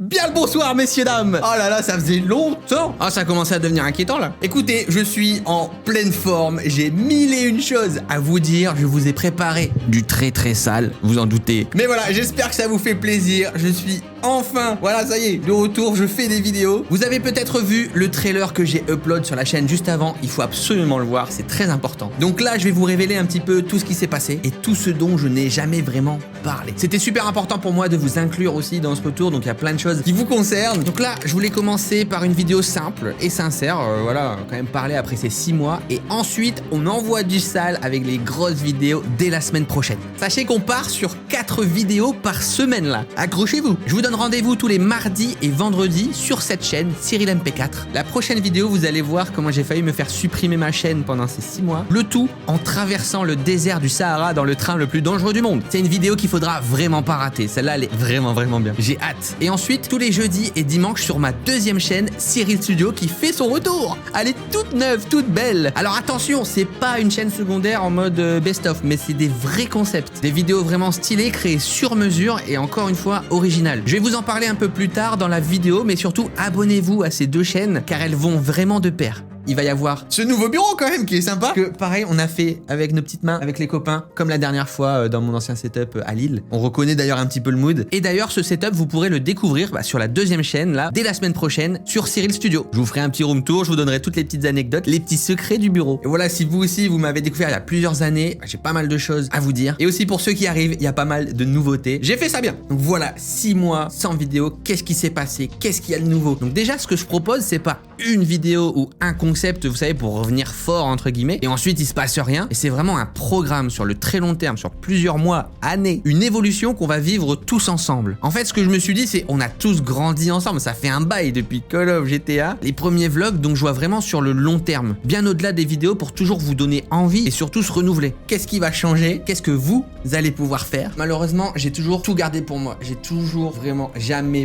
Bien le bonsoir, messieurs, dames. Oh là là, ça faisait longtemps. Ah, ça commençait à devenir inquiétant, là. Écoutez, je suis en pleine forme. J'ai mille et une choses à vous dire. Je vous ai préparé du très très sale, vous en doutez. Mais voilà, j'espère que ça vous fait plaisir. Je suis enfin, voilà, ça y est, de retour, je fais des vidéos. Vous avez peut-être vu le trailer que j'ai upload sur la chaîne juste avant. Il faut absolument le voir, c'est très important. Donc là, je vais vous révéler un petit peu tout ce qui s'est passé et tout ce dont je n'ai jamais vraiment parlé. C'était super important pour moi de vous inclure aussi dans ce retour, donc il y a plein de choses qui vous concernent. Donc là, je voulais commencer par une vidéo simple et sincère, voilà, quand même parler après ces 6 mois. Et ensuite, on envoie du sale avec les grosses vidéos dès la semaine prochaine. Sachez qu'on part sur 4 vidéos par semaine là. Accrochez-vous. Je vous donne rendez-vous tous les mardis et vendredis sur cette chaîne, Cyril MP4. La prochaine vidéo, vous allez voir comment j'ai failli me faire supprimer ma chaîne pendant ces 6 mois. Le tout en traversant le désert du Sahara dans le train le plus dangereux du monde. C'est une vidéo qu'il faudra vraiment pas rater. Celle-là, elle est vraiment bien. J'ai hâte. Et ensuite, tous les jeudis et dimanches sur ma deuxième chaîne, Cyril Studio, qui fait son retour. Elle est toute neuve, toute belle. Alors attention, c'est pas une chaîne secondaire en mode best-of, mais c'est des vrais concepts. Des vidéos vraiment stylées, créées sur mesure et encore une fois originales. Je vais vous en parler un peu plus tard dans la vidéo, mais surtout abonnez-vous à ces deux chaînes car elles vont vraiment de pair. Il va y avoir ce nouveau bureau quand même qui est sympa. Que pareil, on a fait avec nos petites mains, avec les copains, comme la dernière fois dans mon ancien setup à Lille. On reconnaît d'ailleurs un petit peu le mood. Et d'ailleurs, ce setup, vous pourrez le découvrir sur la deuxième chaîne, là, dès la semaine prochaine, sur Cyril Studio. Je vous ferai un petit room tour, je vous donnerai toutes les petites anecdotes, les petits secrets du bureau. Et voilà, si vous aussi, vous m'avez découvert il y a plusieurs années, j'ai pas mal de choses à vous dire. Et aussi pour ceux qui arrivent, il y a pas mal de nouveautés. J'ai fait ça bien. Donc voilà, 6 mois sans vidéo, qu'est-ce qui s'est passé? Qu'est-ce qu'il y a de nouveau? Donc déjà, ce que je propose, c'est pas une vidéo ou un concept, vous savez, pour revenir fort entre guillemets, et ensuite il se passe rien. Et c'est vraiment un programme sur le très long terme, sur plusieurs mois, années, une évolution qu'on va vivre tous ensemble. En fait, ce que je me suis dit, c'est on a tous grandi ensemble. Ça fait un bail depuis Call of GTA, les premiers vlogs, donc je vois vraiment sur le long terme, bien au-delà des vidéos, pour toujours vous donner envie et surtout se renouveler. Qu'est-ce qui va changer? Qu'est-ce que vous allez pouvoir faire? Malheureusement, j'ai toujours tout gardé pour moi. J'ai toujours vraiment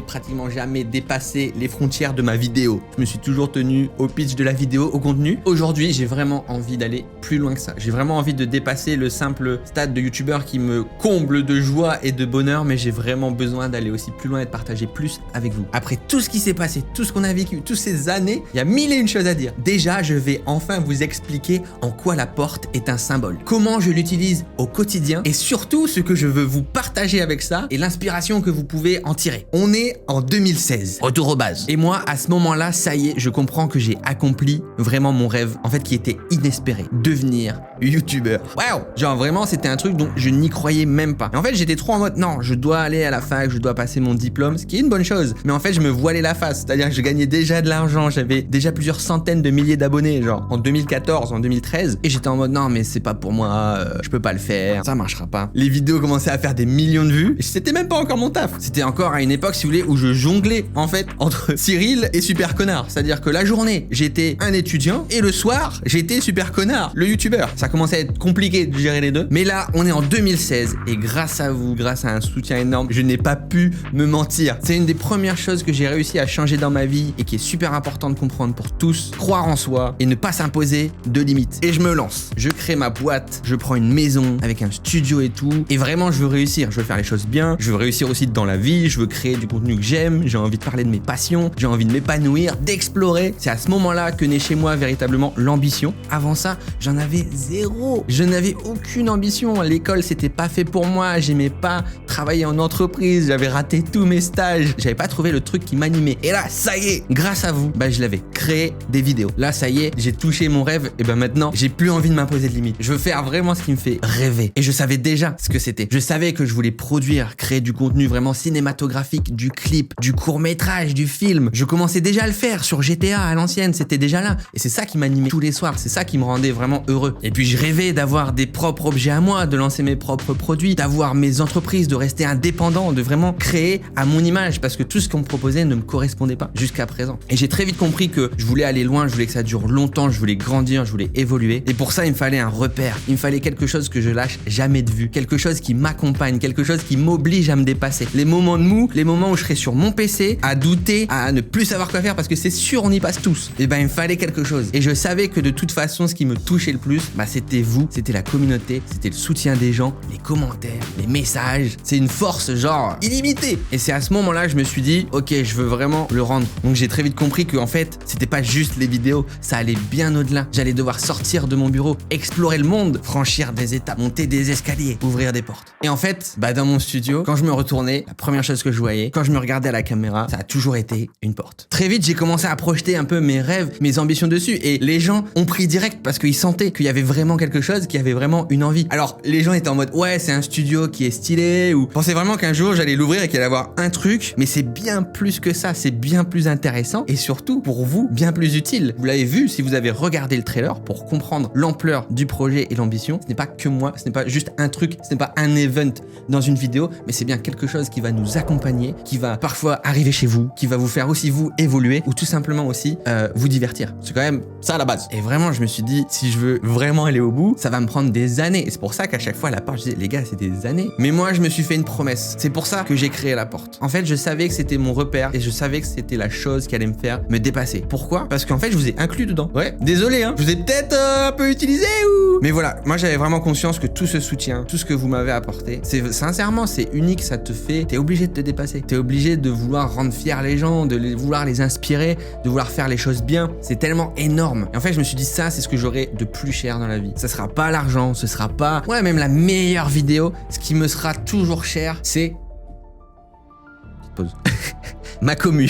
pratiquement jamais dépassé les frontières de ma vidéo. Je me suis toujours tenu au pitch de la vidéo, au contenu. Aujourd'hui, j'ai vraiment envie d'aller plus loin que ça. J'ai vraiment envie de dépasser le simple stade de youtubeur qui me comble de joie et de bonheur, mais j'ai vraiment besoin d'aller aussi plus loin et de partager plus avec vous. Après tout ce qui s'est passé, tout ce qu'on a vécu, toutes ces années, il y a mille et une choses à dire. Déjà, je vais enfin vous expliquer en quoi la porte est un symbole, comment je l'utilise au quotidien et surtout ce que je veux vous partager avec ça et l'inspiration que vous pouvez en tirer. On est en 2016, retour aux bases. Et moi, à ce moment-là, ça y est, je comprends que j'ai accompli vraiment mon rêve, en fait, qui était inespéré, devenir youtubeur. Waouh! Genre vraiment, c'était un truc dont je n'y croyais même pas. Et en fait, j'étais trop en mode, non, je dois aller à la fac, je dois passer mon diplôme, ce qui est une bonne chose. Mais en fait, je me voilais la face, c'est-à-dire que je gagnais déjà de l'argent, j'avais déjà plusieurs centaines de milliers d'abonnés, genre en 2014, en 2013, et j'étais en mode, non, mais c'est pas pour moi, je peux pas le faire, ça marchera pas. Les vidéos commençaient à faire des millions de vues, et c'était même pas encore mon taf. C'était encore à une époque, si vous voulez, où je jonglais, en fait, entre Cyril et Super Connard. C'est-à-dire que la journée, j'étais un étudiant, et le soir, j'étais Super Connard, le youtubeur. Ça commençait à être compliqué de gérer les deux. Mais là, on est en 2016 et grâce à vous, grâce à un soutien énorme, je n'ai pas pu me mentir. C'est une des premières choses que j'ai réussi à changer dans ma vie et qui est super important de comprendre pour tous. Croire en soi et ne pas s'imposer de limites. Et je me lance. Je crée ma boîte, je prends une maison avec un studio et tout. Et vraiment, je veux réussir. Je veux faire les choses bien. Je veux réussir aussi dans la vie. Je veux créer du contenu que j'aime. J'ai envie de parler de mes passions. J'ai envie de m'épanouir, d'explorer. C'est à ce moment-là que naît chez moi véritablement l'ambition. Avant ça, j'en avais zéro. Je n'avais aucune ambition. L'école, c'était pas fait pour moi. J'aimais pas travailler en entreprise. J'avais raté tous mes stages. J'avais pas trouvé le truc qui m'animait. Et là, ça y est, grâce à vous, je l'avais créé des vidéos. Là, ça y est, j'ai touché mon rêve. Et maintenant, j'ai plus envie de m'imposer de limites. Je veux faire vraiment ce qui me fait rêver. Et je savais déjà ce que c'était. Je savais que je voulais produire, créer du contenu vraiment cinématographique, du clip, du court-métrage, du film. Je commençais déjà à le faire sur GTA à l'ancienne. C'était déjà là. Et c'est ça qui m'animait tous les soirs. C'est ça qui me rendait vraiment heureux. Et puis je rêvais d'avoir des propres objets à moi, de lancer mes propres produits, d'avoir mes entreprises, de rester indépendant, de vraiment créer à mon image parce que tout ce qu'on me proposait ne me correspondait pas jusqu'à présent. Et j'ai très vite compris que je voulais aller loin, je voulais que ça dure longtemps, je voulais grandir, je voulais évoluer. Et pour ça, il me fallait un repère. Il me fallait quelque chose que je lâche jamais de vue, quelque chose qui m'accompagne, quelque chose qui m'oblige à me dépasser. Les moments de mou, les moments où je serai sur mon PC à douter, à ne plus savoir quoi faire parce que c'est sûr on y passe tous. Et il me fallait quelque quelque chose. Et je savais que de toute façon, ce qui me touchait le plus, bah, c'était vous, c'était la communauté, c'était le soutien des gens, les commentaires, les messages. C'est une force genre illimitée. Et c'est à ce moment-là, je me suis dit, ok, je veux vraiment le rendre. Donc j'ai très vite compris que en fait, c'était pas juste les vidéos, ça allait bien au-delà. J'allais devoir sortir de mon bureau, explorer le monde, franchir des étapes, monter des escaliers, ouvrir des portes. Et en fait, bah, dans mon studio, quand je me retournais, la première chose que je voyais, quand je me regardais à la caméra, ça a toujours été une porte. Très vite, j'ai commencé à projeter un peu mes rêves, mes ambitions dessus. Et les gens ont pris direct parce qu'ils sentaient qu'il y avait vraiment quelque chose, qu'il y avait vraiment une envie. Alors, les gens étaient en mode, ouais, c'est un studio qui est stylé, ou pensaient vraiment qu'un jour, j'allais l'ouvrir et qu'il allait avoir un truc. Mais c'est bien plus que ça, c'est bien plus intéressant et surtout, pour vous, bien plus utile. Vous l'avez vu si vous avez regardé le trailer pour comprendre l'ampleur du projet et l'ambition. Ce n'est pas que moi, ce n'est pas juste un truc, ce n'est pas un event dans une vidéo, mais c'est bien quelque chose qui va nous accompagner, qui va parfois arriver chez vous, qui va vous faire aussi vous évoluer ou tout simplement aussi vous divertir. C'est quand même ça à la base. Et vraiment, je me suis dit, si je veux vraiment aller au bout, ça va me prendre des années. Et c'est pour ça qu'à chaque fois, la porte, je disais, les gars, c'est des années. Mais moi, je me suis fait une promesse. C'est pour ça que j'ai créé la porte. En fait, je savais que c'était mon repère et je savais que c'était la chose qui allait me faire me dépasser. Pourquoi? Parce qu'en fait, je vous ai inclus dedans. Ouais, désolé, hein. Je vous ai peut-être un peu utilisé ou... Mais voilà, moi, j'avais vraiment conscience que tout ce soutien, tout ce que vous m'avez apporté, c'est sincèrement, c'est unique, ça te fait... T'es obligé de te dépasser. T'es obligé de vouloir rendre fiers les gens, de vouloir les inspirer, de vouloir faire les choses bien. C'est tellement énorme. Et en fait, je me suis dit, ça, c'est ce que j'aurai de plus cher dans la vie. Ça sera pas l'argent, ce sera pas... Ouais, même la meilleure vidéo. Ce qui me sera toujours cher, c'est... Petite pause. Ma commu.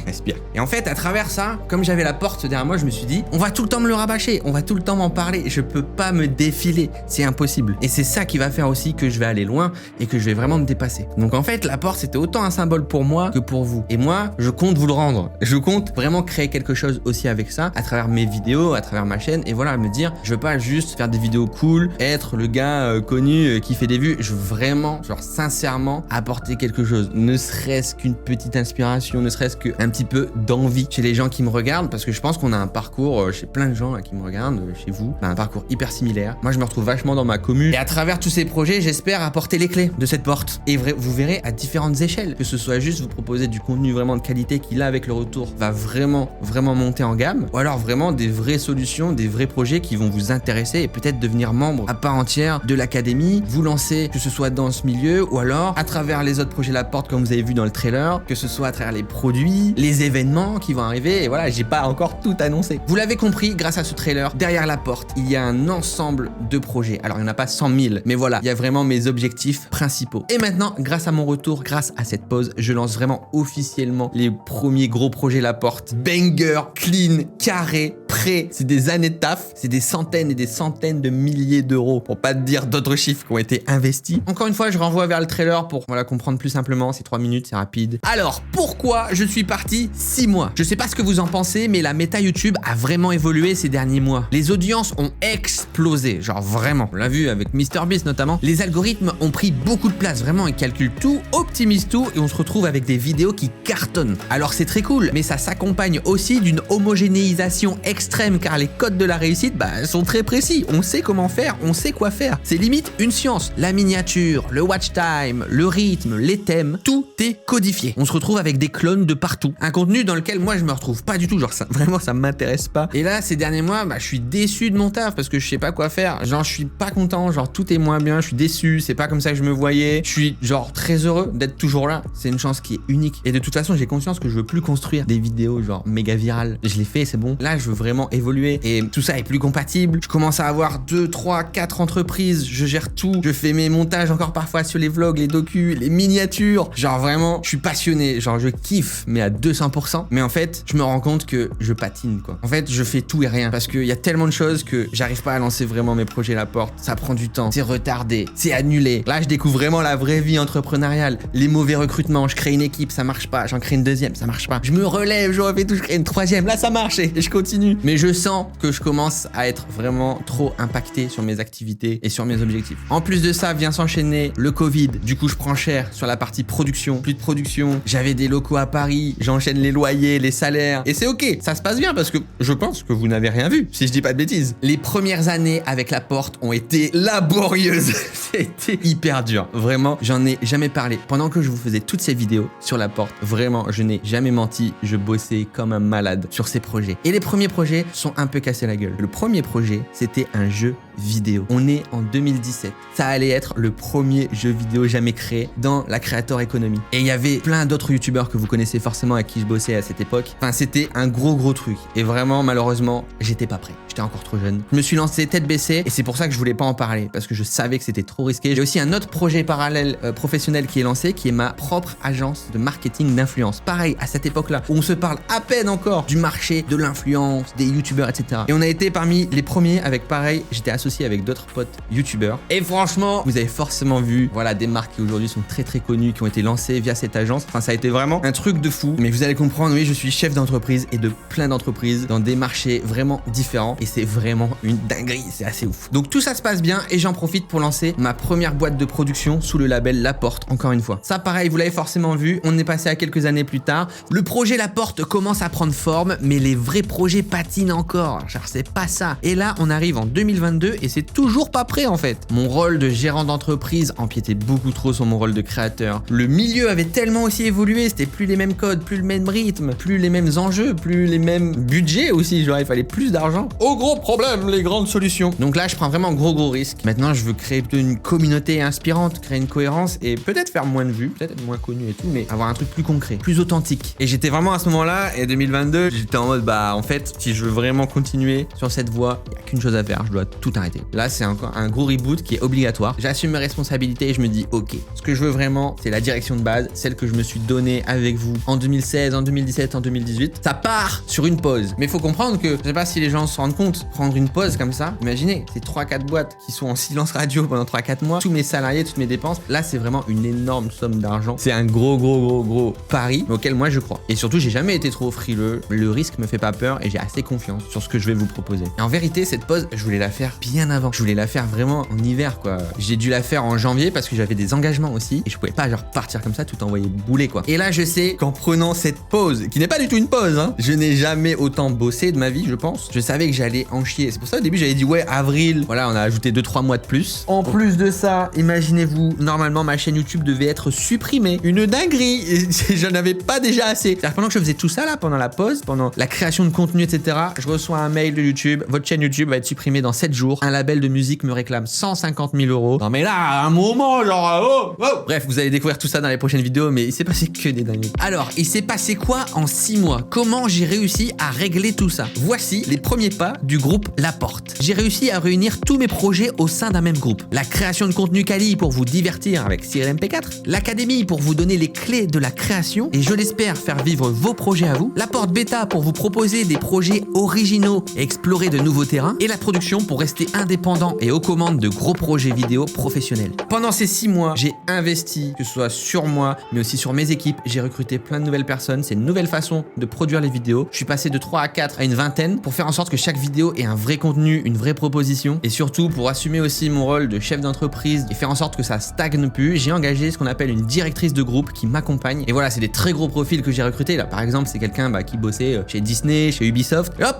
Respire. Et en fait, à travers ça, comme j'avais la porte derrière moi, je me suis dit, on va tout le temps me le rabâcher, on va tout le temps m'en parler, je peux pas me défiler, c'est impossible. Et c'est ça qui va faire aussi que je vais aller loin et que je vais vraiment me dépasser. Donc en fait, la porte, c'était autant un symbole pour moi que pour vous. Et moi, je compte vous le rendre. Je compte vraiment créer quelque chose aussi avec ça, à travers mes vidéos, à travers ma chaîne, et voilà, me dire, je veux pas juste faire des vidéos cool, être le gars connu qui fait des vues, je veux vraiment, genre sincèrement, apporter quelque chose, ne serait-ce qu'une petite inspiration, ne serait-ce qu'un petit peu d'envie chez les gens qui me regardent, parce que je pense qu'on a un parcours chez plein de gens là, qui me regardent, chez vous, on a un parcours hyper similaire. Moi, je me retrouve vachement dans ma commu. Et à travers tous ces projets, j'espère apporter les clés de cette porte. Et vous verrez à différentes échelles, que ce soit juste vous proposer du contenu vraiment de qualité qui, là, avec le retour, va vraiment monter en gamme, ou alors vraiment des vraies solutions, des vrais projets qui vont vous intéresser et peut-être devenir membre à part entière de l'académie, vous lancer, que ce soit dans ce milieu, ou alors à travers les autres projets La Porte, comme vous avez vu dans le trailer, que ce soit à travers les produits, les événements qui vont arriver, et voilà, j'ai pas encore tout annoncé. Vous l'avez compris, grâce à ce trailer, derrière La Porte, il y a un ensemble de projets. Alors, il n'y en a pas 100 000, mais voilà, il y a vraiment mes objectifs principaux. Et maintenant, grâce à mon retour, grâce à cette pause, je lance vraiment officiellement les premiers gros projets La Porte. Banger, clean, carré, prêt. C'est des années de taf, c'est des centaines et des centaines de milliers d'euros, pour pas te dire d'autres chiffres qui ont été investis. Encore une fois, je renvoie vers le trailer pour comprendre plus simplement, c'est 3 minutes, c'est rapide. Alors, pourquoi je suis parti 6 mois? Je sais pas ce que vous en pensez, mais la méta YouTube a vraiment évolué ces derniers mois. Les audiences ont explosé, genre vraiment. On l'a vu avec MrBeast notamment. Les algorithmes ont pris beaucoup de place, vraiment, ils calculent tout, optimisent tout, et on se retrouve avec des vidéos qui cartonnent. Alors c'est très cool, mais ça s'accompagne aussi d'une homogénéisation extrême, car les codes de la réussite, sont très précis. On sait comment faire, on sait quoi faire. C'est limite une science. La miniature, le watch time, le rythme, les thèmes, tout est codifié. On se retrouve avec des clones de partout. Un contenu dans lequel moi je me retrouve pas du tout, genre ça, vraiment ça m'intéresse pas. Et là ces derniers mois, je suis déçu de mon taf parce que je sais pas quoi faire. Genre je suis pas content, genre tout est moins bien, je suis déçu, c'est pas comme ça que je me voyais. Je suis genre très heureux d'être toujours là. C'est une chance qui est unique. Et de toute façon, j'ai conscience que je veux plus construire des vidéos genre méga virales. Je l'ai fait, c'est bon. Là, je veux vraiment évoluer et tout ça est plus compatible. Je commence à avoir 2, 3, 4 entreprises, je gère tout. Je fais mes montages encore parfois sur les vlogs, les docus, les miniatures. Genre vraiment, je suis passionné, genre je kiffe mais à 200%. Mais en fait, je me rends compte que je patine quoi. En fait, je fais tout et rien parce qu'il y a tellement de choses que j'arrive pas à lancer vraiment mes projets La Porte. Ça prend du temps, c'est retardé, c'est annulé. Là, je découvre vraiment la vraie vie entrepreneuriale. Les mauvais recrutements, je crée une équipe, ça marche pas. J'en crée une deuxième, ça marche pas. Je me relève, je refais tout, je crée une troisième, là ça marche et je continue. Mais Mais je sens que je commence à être vraiment trop impacté sur mes activités et sur mes objectifs. En plus de ça, vient s'enchaîner le Covid. Du coup, je prends cher sur la partie production. Plus de production. J'avais des locaux à Paris. J'enchaîne les loyers, les salaires. Et c'est ok. Ça se passe bien parce que je pense que vous n'avez rien vu, si je dis pas de bêtises. Les premières années avec La Porte ont été laborieuses. C'était hyper dur. Vraiment, j'en ai jamais parlé. Pendant que je vous faisais toutes ces vidéos sur La Porte, vraiment, je n'ai jamais menti. Je bossais comme un malade sur ces projets. Et les premiers projets sont un peu cassés la gueule. Le premier projet, c'était un jeu vidéo. On est en 2017. Ça allait être le premier jeu vidéo jamais créé dans la creator economy. Et il y avait plein d'autres youtubeurs que vous connaissez forcément avec qui je bossais à cette époque. Enfin, c'était un gros truc. Et vraiment, malheureusement, j'étais pas prêt. J'étais encore trop jeune. Je me suis lancé tête baissée et c'est pour ça que je voulais pas en parler parce que je savais que c'était trop risqué. J'ai aussi un autre projet parallèle professionnel qui est lancé, qui est ma propre agence de marketing d'influence. Pareil, à cette époque-là, où on se parle à peine encore du marché, de l'influence, des youtubeurs, etc. Et on a été parmi les premiers avec pareil, j'étais associé avec d'autres potes youtubeurs. Et franchement, vous avez forcément vu, voilà, des marques qui aujourd'hui sont très connues, qui ont été lancées via cette agence. Enfin, ça a été vraiment un truc de fou. Mais vous allez comprendre, oui, je suis chef d'entreprise et de plein d'entreprises dans des marchés vraiment différents. Et c'est vraiment une dinguerie, c'est assez ouf. Donc tout ça se passe bien et j'en profite pour lancer ma première boîte de production sous le label La Porte, encore une fois. Ça, pareil, vous l'avez forcément vu, on est passé à quelques années plus tard. Le projet La Porte commence à prendre forme, mais les vrais projets patinent encore. Genre, c'est pas ça. Et là, on arrive en 2022 et c'est toujours pas prêt en fait. Mon rôle de gérant d'entreprise empiétait beaucoup trop sur mon rôle de créateur. Le milieu avait tellement aussi évolué, c'était plus les mêmes codes, plus le même rythme, plus les mêmes enjeux, plus les mêmes budgets aussi. Genre, il fallait plus d'argent. Au gros problème, les grandes solutions. Donc là, je prends vraiment gros risque. Maintenant, je veux créer plutôt une communauté inspirante, créer une cohérence et peut-être faire moins de vues, peut-être être moins connu et tout, mais avoir un truc plus concret, plus authentique. Et j'étais vraiment à ce moment-là, et 2022, j'étais en mode, bah en fait, si je veux vraiment continuer sur cette voie, il n'y a qu'une chose à faire, je dois tout arrêter. Là, c'est encore un gros reboot qui est obligatoire. J'assume mes responsabilités et je me dis, ok, ce que je veux vraiment, c'est la direction de base, celle que je me suis donnée avec vous en 2016, en 2017, en 2018. Ça part sur une pause. Mais il faut comprendre que, je sais pas si les gens se rendent compte, prendre une pause comme ça, imaginez, c'est 3-4 boîtes qui sont en silence radio pendant 3-4 mois, tous mes salariés, toutes mes dépenses, là, c'est vraiment une énorme somme d'argent. C'est un gros pari auquel moi je crois. Et surtout, j'ai jamais été trop frileux, le risque me fait pas peur et j'ai assez confiance sur ce que je vais vous proposer. Et en vérité, cette pause, je voulais la faire bien avant. Je voulais la faire vraiment en hiver, quoi. J'ai dû la faire en janvier parce que j'avais des engagements aussi et je pouvais pas genre partir comme ça tout envoyer bouler, quoi. Et là, je sais qu'en prenant cette pause, qui n'est pas du tout une pause, hein, je n'ai jamais autant bossé de ma vie, je pense. Je savais que j'allais en chier. C'est pour ça au début, j'avais dit ouais, avril. Voilà, on a ajouté 2-3 mois de plus. En plus de ça, imaginez-vous, normalement, ma chaîne YouTube devait être supprimée. Une dinguerie. J'en avais pas déjà assez. C'est-à-dire pendant que je faisais tout ça là, pendant la pause, pendant la création de contenu, etc., je reçois un mail de YouTube. Votre chaîne YouTube va être supprimée dans 7 jours. Un label de musique me réclame 150 000 €. Non mais là, à un moment, genre, oh. Bref, vous allez découvrir tout ça dans les prochaines vidéos, mais il s'est passé que des dingueries. Alors, il s'est passé quoi en 6 mois? Comment j'ai réussi à régler tout ça? Voici les premiers pas du groupe La Porte. J'ai réussi à réunir tous mes projets au sein d'un même groupe. La création de contenu quali pour vous divertir avec Cyril MP4. L'académie pour vous donner les clés de la création et je l'espère faire vivre vos projets à vous. La Porte Bêta pour vous proposer des projets originaux et explorer de nouveaux terrains. Et la production pour rester indépendant et aux commandes de gros projets vidéo professionnels. Pendant ces 6 mois, j'ai investi, que ce soit sur moi, mais aussi sur mes équipes. J'ai recruté plein de nouvelles personnes. C'est une nouvelle façon de produire les vidéos. Je suis passé de 3 à 4 à une vingtaine pour faire en sorte que chaque vidéo ait un vrai contenu, une vraie proposition. Et surtout, pour assumer aussi mon rôle de chef d'entreprise et faire en sorte que ça stagne plus, j'ai engagé ce qu'on appelle une directrice de groupe qui m'accompagne. Et voilà, c'est des très gros profils que j'ai recrutés. Là, par exemple, c'est quelqu'un qui bossait chez Disney, chez Ubisoft. Et hop!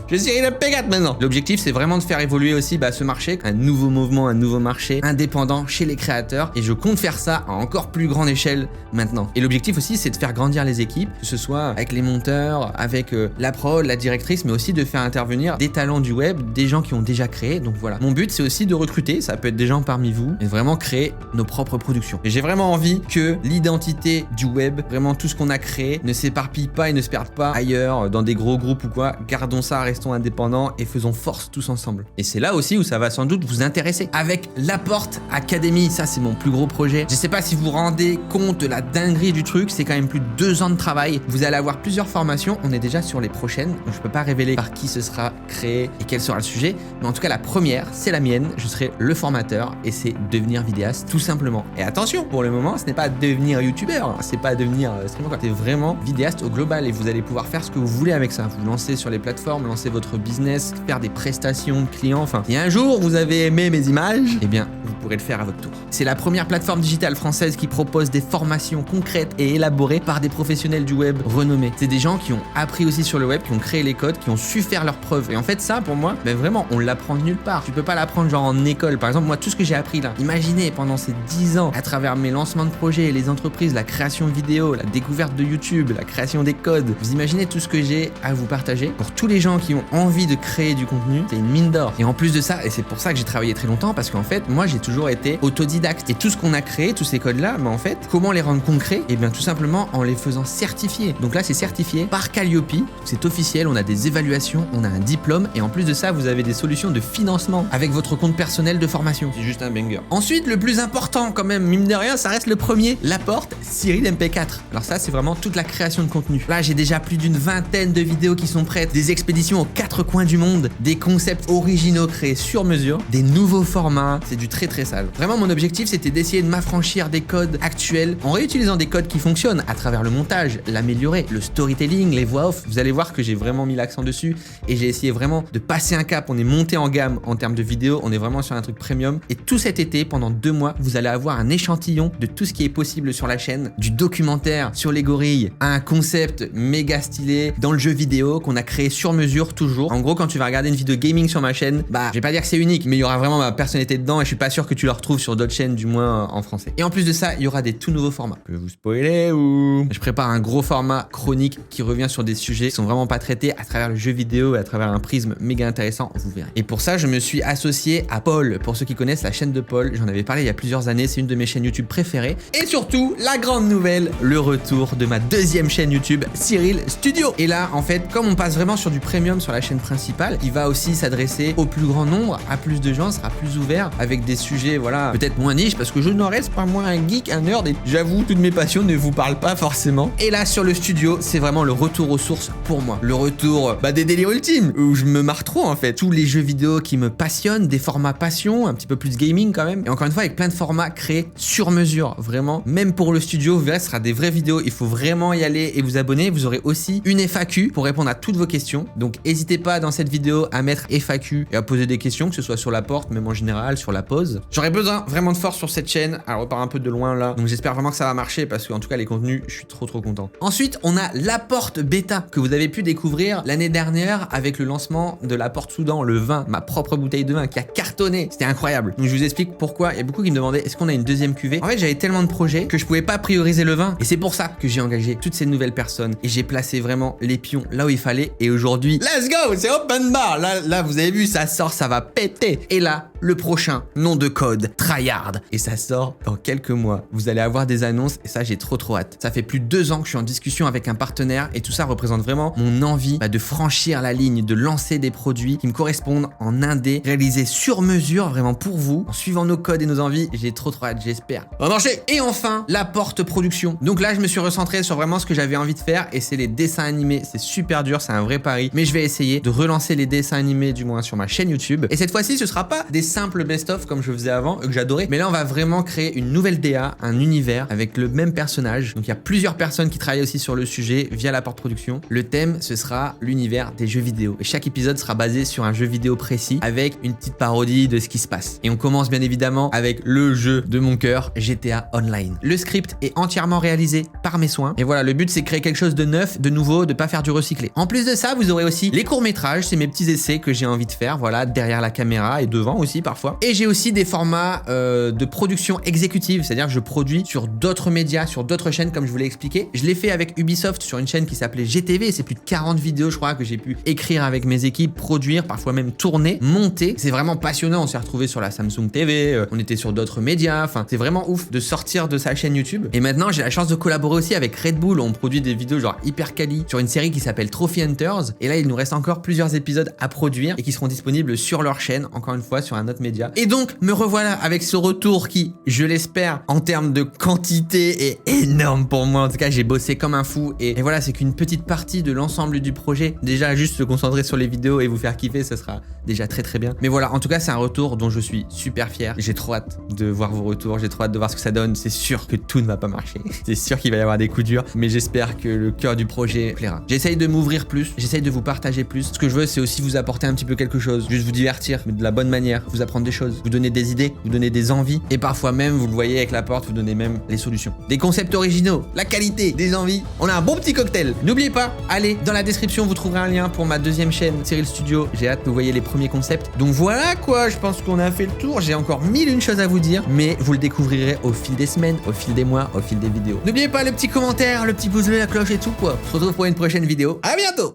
Je suis Cyril MP4 maintenant. L'objectif, c'est vraiment de faire évoluer aussi ce marché, un nouveau mouvement, un nouveau marché indépendant chez les créateurs. Et je compte faire ça à encore plus grande échelle maintenant. Et l'objectif aussi, c'est de faire grandir les équipes, que ce soit avec les monteurs, avec la prod, la directrice, mais aussi de faire intervenir des talents du web, des gens qui ont déjà créé. Donc voilà. Mon but, c'est aussi de recruter, ça peut être des gens parmi vous, et vraiment créer nos propres productions. Et j'ai vraiment envie que l'identité du web, vraiment tout ce qu'on a créé, ne s'éparpille pas et ne se perde pas ailleurs, dans des gros groupes ou quoi. Gardons ça, restons indépendants et faisons force tous ensemble. Et c'est là aussi où ça va sans doute vous intéresser. Avec La Porte Academy, ça c'est mon plus gros projet. Je sais pas si vous vous rendez compte de la dinguerie du truc, c'est quand même plus de 2 ans de travail. Vous allez avoir plusieurs formations, on est déjà sur les prochaines, donc je peux pas révéler par qui ce sera créé et quel sera le sujet, mais en tout cas la première, c'est la mienne, je serai le formateur et c'est devenir vidéaste tout simplement. Et attention, pour le moment, ce n'est pas devenir youtubeur, c'est pas devenir streamer, c'est vraiment vidéaste au global et vous allez pouvoir faire ce que vous voulez avec ça. Vous lancez sur les plateformes, lancez lancer votre business, faire des prestations de clients. Enfin, si un jour vous avez aimé mes images, eh bien, vous pourrez le faire à votre tour. C'est la première plateforme digitale française qui propose des formations concrètes et élaborées par des professionnels du web renommés. C'est des gens qui ont appris aussi sur le web, qui ont créé les codes, qui ont su faire leurs preuves. Et en fait, ça, pour moi, ben vraiment, on l'apprend de nulle part. Tu peux pas l'apprendre genre en école. Par exemple, moi, tout ce que j'ai appris là, imaginez pendant ces 10 ans, à travers mes lancements de projets, les entreprises, la création vidéo, la découverte de YouTube, la création des codes. Vous imaginez tout ce que j'ai à vous partager. Pour tous les gens qui ont envie de créer du contenu, c'est une mine d'or. Et en plus de ça, et c'est pour ça que j'ai travaillé très longtemps, parce qu'en fait, moi, j'ai toujours été autodidacte. Et tout ce qu'on a créé, tous ces codes-là, ben en fait, comment les rendre concrets? Et bien tout simplement en les faisant certifier. Donc là, c'est certifié par Calliope. C'est officiel, on a des évaluations, on a un diplôme. Et en plus de ça, vous avez des solutions de financement avec votre compte personnel de formation. C'est juste un banger. Ensuite, le plus important quand même, mine de rien, ça reste le premier, l'apport Cyril MP4. Alors ça, c'est vraiment toute la création de contenu. Là, j'ai déjà plus d'une vingtaine de vidéos qui sont prêtes, des expéditions aux 4 coins du monde, des concepts originaux créés sur mesure, des nouveaux formats. C'est du très très sale. Vraiment, mon objectif, c'était d'essayer de m'affranchir des codes actuels en réutilisant des codes qui fonctionnent à travers le montage, l'améliorer, le storytelling, les voix off. Vous allez voir que j'ai vraiment mis l'accent dessus et j'ai essayé vraiment de passer un cap. On est monté en gamme en termes de vidéos, on est vraiment sur un truc premium. Et tout cet été, pendant 2 mois, vous allez avoir un échantillon de tout ce qui est possible sur la chaîne, du documentaire sur les gorilles, à un concept méga stylé dans le jeu vidéo qu'on a créé sur mesure toujours. En gros, quand tu vas regarder une vidéo gaming sur ma chaîne, bah, je vais pas dire que c'est unique, mais il y aura vraiment ma personnalité dedans et je suis pas sûr que tu le retrouves sur d'autres chaînes, du moins en français. Et en plus de ça, il y aura des tout nouveaux formats. Je vais vous spoiler ou... Je prépare un gros format chronique qui revient sur des sujets qui sont vraiment pas traités à travers le jeu vidéo et à travers un prisme méga intéressant, vous verrez. Et pour ça, je me suis associé à Paul. Pour ceux qui connaissent la chaîne de Paul, j'en avais parlé il y a plusieurs années, c'est une de mes chaînes YouTube préférées. Et surtout, la grande nouvelle, le retour de ma deuxième chaîne YouTube, Cyril Studio. Et là, en fait, comme on passe vraiment sur du premium sur la chaîne principale, il va aussi s'adresser au plus grand nombre, à plus de gens, sera plus ouvert avec des sujets, voilà, peut-être moins niche parce que je n'en reste pas moins un geek, un nerd et j'avoue, toutes mes passions ne vous parlent pas forcément. Et là, sur le studio, c'est vraiment le retour aux sources pour moi. Le retour, des délires ultimes où je me marre trop en fait. Tous les jeux vidéo qui me passionnent, des formats passion, un petit peu plus gaming quand même. Et encore une fois, avec plein de formats créés sur mesure, vraiment. Même pour le studio, vous verrez, ce sera des vraies vidéos. Il faut vraiment y aller et vous abonner. Vous aurez aussi une FAQ pour répondre à toutes vos questions. Donc, n'hésitez pas dans cette vidéo à mettre FAQ et à poser des questions, que ce soit sur la porte, même en général, sur la pause. J'aurais besoin vraiment de force sur cette chaîne. Alors, on repart un peu de loin là. Donc, j'espère vraiment que ça va marcher parce qu'en tout cas, les contenus, je suis trop content. Ensuite, on a la porte bêta que vous avez pu découvrir l'année dernière avec le lancement de la porte Soudan, le vin, ma propre bouteille de vin qui a cartonné. C'était incroyable. Donc, je vous explique pourquoi. Il y a beaucoup qui me demandaient est-ce qu'on a une deuxième cuvée. En fait, j'avais tellement de projets que je pouvais pas prioriser le vin et c'est pour ça que j'ai engagé toutes ces nouvelles personnes et j'ai placé vraiment les pions là où il fallait. Et aujourd'hui, let's go, c'est open bar. Là, vous avez vu, ça sort, ça va péter. Et là, le prochain nom de code, Tryhard. Et ça sort dans quelques mois. Vous allez avoir des annonces et ça, j'ai trop hâte. Ça fait plus de 2 ans que je suis en discussion avec un partenaire et tout ça représente vraiment mon envie de franchir la ligne, de lancer des produits qui me correspondent en indé, réalisés sur mesure, vraiment pour vous, en suivant nos codes et nos envies. J'ai trop hâte, j'espère. On va marcher. Et enfin, la porte production. Donc là, je me suis recentré sur vraiment ce que j'avais envie de faire et c'est les dessins animés. C'est super dur, c'est un vrai pari, mais je vais essayer de relancer les dessins animés du moins sur ma chaîne YouTube. Et cette fois-ci, ce sera pas des simples best-of comme je faisais avant, que j'adorais, mais là, on va vraiment créer une nouvelle DA, un univers avec le même personnage. Donc il y a plusieurs personnes qui travaillent aussi sur le sujet via la porte production. Le thème, ce sera l'univers des jeux vidéo. Et chaque épisode sera basé sur un jeu vidéo précis avec une petite parodie de ce qui se passe. Et on commence bien évidemment avec le jeu de mon cœur, GTA Online. Le script est entièrement réalisé par mes soins. Et voilà, le but c'est créer quelque chose de neuf, de nouveau, de pas faire du recyclé. En plus de ça, vous aurez aussi les courts-métrages, c'est mes petits essais que j'ai envie de faire, voilà, derrière la caméra et devant aussi parfois. Et j'ai aussi des formats de production exécutive, c'est-à-dire que je produis sur d'autres médias, sur d'autres chaînes comme je vous l'ai expliqué. Je l'ai fait avec Ubisoft sur une chaîne qui s'appelait GTV, c'est plus de 40 vidéos je crois que j'ai pu écrire avec mes équipes, produire, parfois même tourner, monter. C'est vraiment passionnant, on s'est retrouvés sur la Samsung TV, on était sur d'autres médias, enfin c'est vraiment ouf de sortir de sa chaîne YouTube. Et maintenant j'ai la chance de collaborer aussi avec Red Bull, on produit des vidéos genre hyper quali sur une série qui s'appelle Trophy Hunters. Et là il nous reste encore plusieurs épisodes à produire et qui seront disponibles sur leur chaîne, encore une fois sur un un autre média. Et donc, me revoilà avec ce retour qui, je l'espère, en termes de quantité est énorme pour moi. En tout cas, j'ai bossé comme un fou et voilà, c'est qu'une petite partie de l'ensemble du projet. Déjà, juste se concentrer sur les vidéos et vous faire kiffer, ça sera déjà très très bien. Mais voilà, en tout cas, c'est un retour dont je suis super fier. J'ai trop hâte de voir vos retours, j'ai trop hâte de voir ce que ça donne. C'est sûr que tout ne va pas marcher. C'est sûr qu'il va y avoir des coups durs, mais j'espère que le cœur du projet plaira. J'essaye de m'ouvrir plus, j'essaye de vous partager plus. Ce que je veux, c'est aussi vous apporter un petit peu quelque chose, juste vous divertir, mais de la bonne manière, vous apprendre des choses, vous donner des idées, vous donner des envies, et parfois même, vous le voyez avec la porte, vous donner même les solutions. Des concepts originaux, la qualité, des envies. On a un bon petit cocktail. N'oubliez pas, allez, dans la description, vous trouverez un lien pour ma deuxième chaîne, Cyril Studio. J'ai hâte que vous voyez les premiers concepts. Donc voilà quoi, je pense qu'on a fait le tour. J'ai encore 1001 choses à vous dire, mais vous le découvrirez au fil des semaines, au fil des mois, au fil des vidéos. N'oubliez pas le petit commentaire, le petit pouce bleu, la cloche et tout quoi. On se retrouve pour une prochaine vidéo. À bientôt!